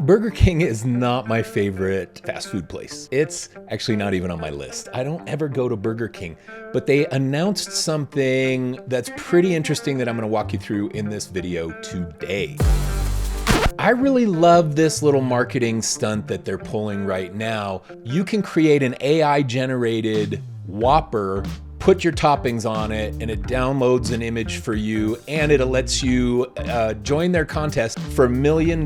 Burger King is not my favorite fast food place. It's actually not even on my list. I don't ever go to Burger King, but they announced something that's pretty interesting that I'm gonna walk you through in this video today. I really love this little marketing stunt that they're pulling right now. You can create an AI generated Whopper, put your toppings on it, and it downloads an image for you, and it lets you join their contest for $1 million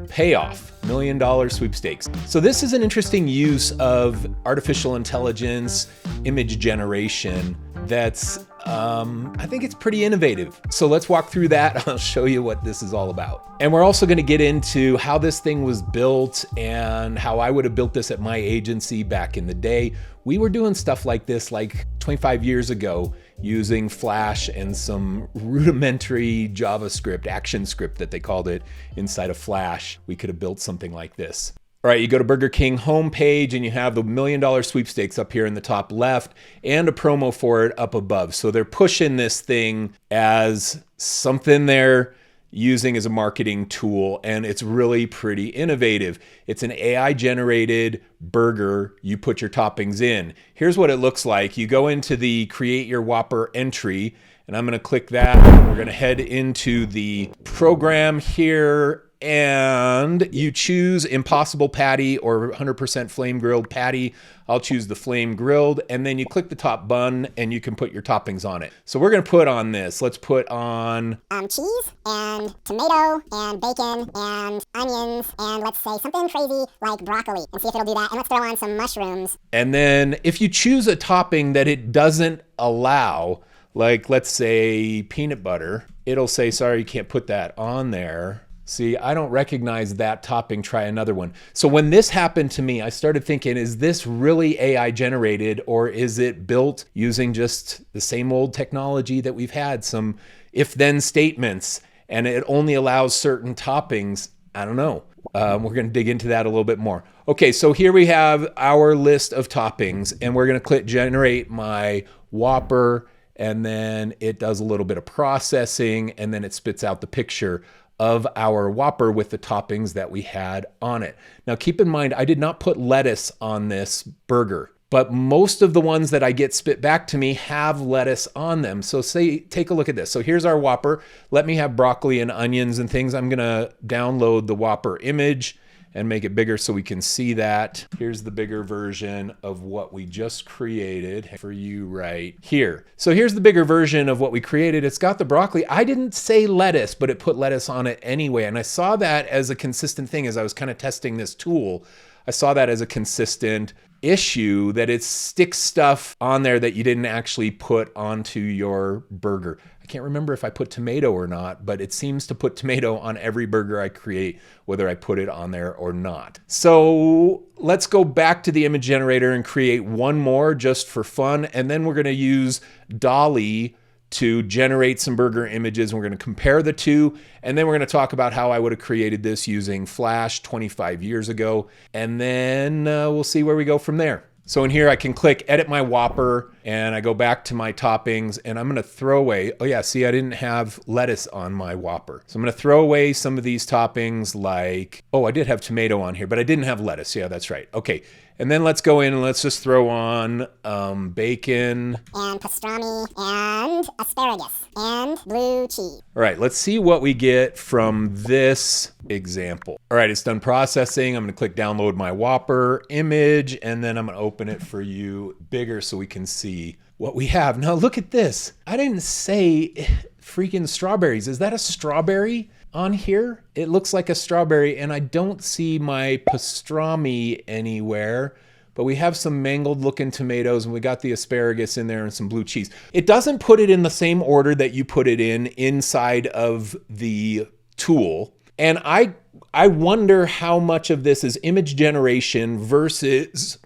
payoff, $1 million sweepstakes. So this is an interesting use of artificial intelligence image generation that's, I think it's pretty innovative. So let's walk through that. I'll show you what this is all about. And we're also gonna get into how this thing was built and how I would have built this at my agency back in the day. We were doing stuff like this like 25 years ago using Flash and some rudimentary JavaScript, ActionScript that they called it inside of Flash. We could have built something like this. All right, you go to Burger King homepage and you have the $1 million sweepstakes up here in the top left and a promo for it up above. So they're pushing this thing as something they're using as a marketing tool, and it's really pretty innovative. It's an AI generated burger. You put your toppings in. Here's what it looks like. You go into the Create Your Whopper entry, and I'm gonna click that. We're gonna head into the program here, and you choose Impossible Patty or 100% flame grilled patty. I'll choose the flame grilled, and then you click the top button and you can put your toppings on it. So we're gonna put on this. Let's put on cheese and tomato and bacon and onions and let's say something crazy like broccoli and see if it'll do that. And let's throw on some mushrooms. And then if you choose a topping that it doesn't allow, like let's say peanut butter, it'll say, sorry, you can't put that on there. See, I don't recognize that topping, try another one. So when this happened to me, I started thinking, is this really AI generated, or is it built using just the same old technology that we've had, some if-then statements, and it only allows certain toppings? I don't know. We're gonna dig into that a little bit more. Okay, so here we have our list of toppings, and we're gonna click generate my Whopper, and then it does a little bit of processing, and then it spits out the picture of our Whopper with the toppings that we had on it. Now keep in mind, I did not put lettuce on this burger, but most of the ones that I get spit back to me have lettuce on them. So take a look at this. So here's our Whopper. Let me have broccoli and onions and things. I'm gonna download the Whopper image and make it bigger so we can see that. Here's the bigger version of what we just created for you right here. So here's the bigger version of what we created. It's got the broccoli. I didn't say lettuce, but it put lettuce on it anyway. And I saw that as a consistent thing as I was kind of testing this tool. I saw that as a consistent issue, that it sticks stuff on there that you didn't actually put onto your burger. I can't remember if I put tomato or not, but it seems to put tomato on every burger I create, whether I put it on there or not. So let's go back to the image generator and create one more just for fun. And then we're gonna use DALL-E to generate some burger images. We're gonna compare the two, and then we're gonna talk about how I would have created this using Flash 25 years ago. And then we'll see where we go from there. So in here I can click edit my Whopper, and I go back to my toppings, and I'm gonna throw away, oh yeah, see, I didn't have lettuce on my Whopper. So I'm gonna throw away some of these toppings like, oh, I did have tomato on here, but I didn't have lettuce. Yeah, that's right. Okay, and then let's go in and let's just throw on bacon. And pastrami and asparagus and blue cheese. All right, let's see what we get from this example. All right, it's done processing. I'm gonna click download my Whopper image, and then I'm gonna open it for you bigger so we can see what we have. Now look at this. I didn't say freaking strawberries. Is that a strawberry on here? It looks like a strawberry, and I don't see my pastrami anywhere, but we have some mangled looking tomatoes, and we got the asparagus in there and some blue cheese. It doesn't put it in the same order that you put it in inside of the tool. And I wonder how much of this is image generation versus,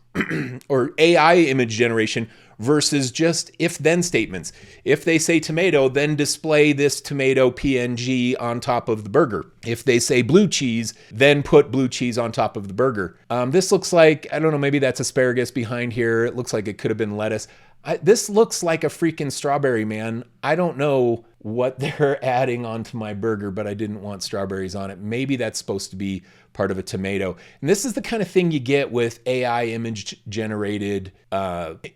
or AI image generation versus just if-then statements. If they say tomato, then display this tomato PNG on top of the burger. If they say blue cheese, then put blue cheese on top of the burger. This looks like, I don't know, maybe that's asparagus behind here. It looks like it could have been lettuce. This looks like a freaking strawberry, man. I don't know what they're adding onto my burger, but I didn't want strawberries on it. Maybe that's supposed to be part of a tomato. And this is the kind of thing you get with AI image generated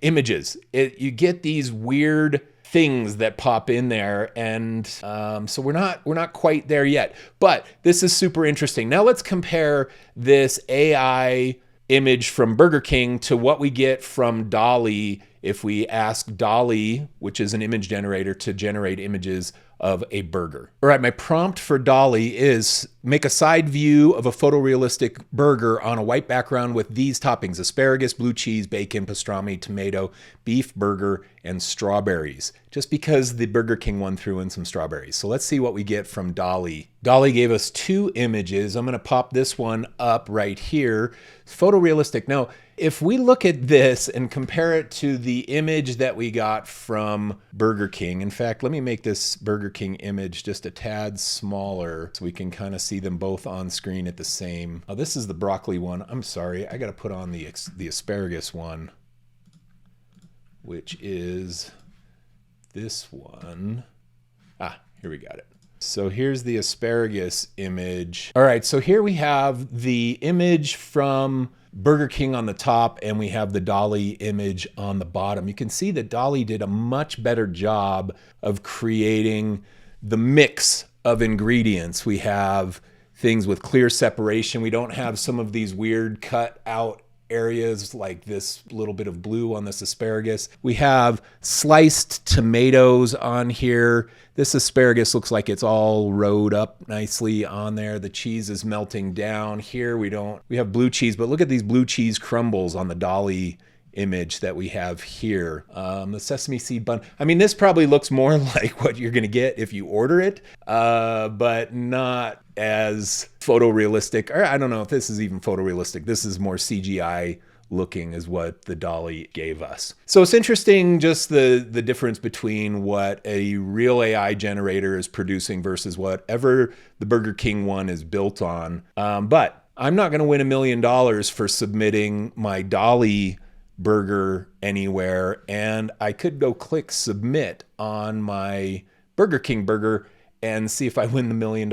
images. You get these weird things that pop in there, and so we're not quite there yet. But this is super interesting. Now let's compare this AI image from Burger King to what we get from DALL-E if we ask DALL-E, which is an image generator, to generate images of a burger. All right, my prompt for DALL-E is make a side view of a photorealistic burger on a white background with these toppings: asparagus, blue cheese, bacon, pastrami, tomato, beef burger, and strawberries. Just because the Burger King one threw in some strawberries. So let's see what we get from DALL-E. DALL-E gave us 2 images. I'm gonna pop this one up right here. Photorealistic. Now, if we look at this and compare it to the image that we got from Burger King, in fact, let me make this Burger King image just a tad smaller so we can kind of see them both on screen at the same. Oh, this is the broccoli one. I'm sorry, I gotta put on the asparagus one, which is this one. Here we got it. So here's the asparagus image. All right, so here we have the image from Burger King on the top, and we have the DALL-E image on the bottom. You can see that DALL-E did a much better job of creating the mix of ingredients. We have things with clear separation. We don't have some of these weird cut out areas like this little bit of blue on this asparagus. We have sliced tomatoes on here. This asparagus looks like it's all rolled up nicely on there. The cheese is melting down. Here we have blue cheese, but look at these blue cheese crumbles on the DALL-E image that we have here. The sesame seed bun. I mean, this probably looks more like what you're gonna get if you order it, but not as photorealistic. Or I don't know if this is even photorealistic. This is more CGI looking is what the DALL-E gave us. So it's interesting just the difference between what a real AI generator is producing versus whatever the Burger King one is built on. But I'm not gonna win $1 million for submitting my DALL-E burger anywhere, and I could go click submit on my Burger King burger and see if I win the $1 million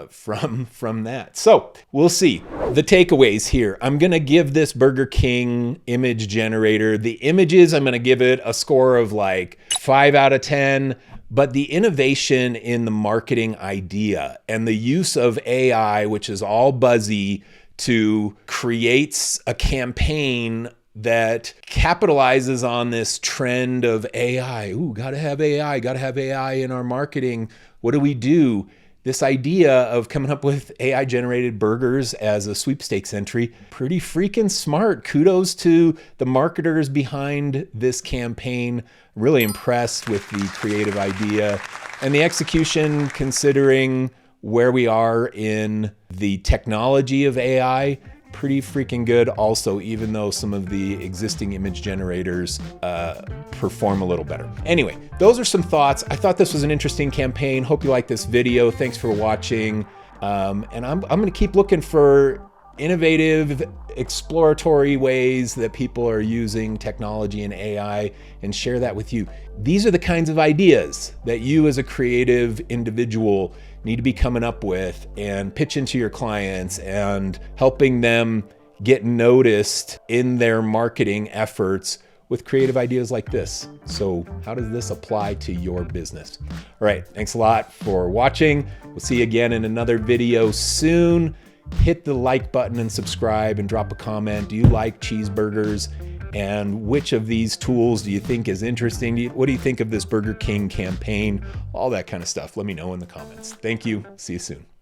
from that. So we'll see. The takeaways here. I'm gonna give this Burger King image generator, the images, I'm gonna give it a score of like 5 out of 10. But the innovation in the marketing idea and the use of AI, which is all buzzy, to create a campaign that capitalizes on this trend of AI. Ooh, gotta have AI in our marketing. What do we do? This idea of coming up with AI generated burgers as a sweepstakes entry, pretty freaking smart. Kudos to the marketers behind this campaign. Really impressed with the creative idea and the execution, considering where we are in the technology of AI. Pretty freaking good also, even though some of the existing image generators perform a little better. Anyway, those are some thoughts. I thought this was an interesting campaign. Hope you like this video. Thanks for watching. And I'm gonna keep looking for innovative, exploratory ways that people are using technology and AI and share that with you. These are the kinds of ideas that you as a creative individual need to be coming up with and pitching to your clients and helping them get noticed in their marketing efforts with creative ideas like this. So how does this apply to your business? All right, thanks a lot for watching. We'll see you again in another video soon. Hit the like button and subscribe and drop a comment. Do you like cheeseburgers? And which of these tools do you think is interesting? What do you think of this Burger King campaign? All that kind of stuff. Let me know in the comments. Thank you. See you soon.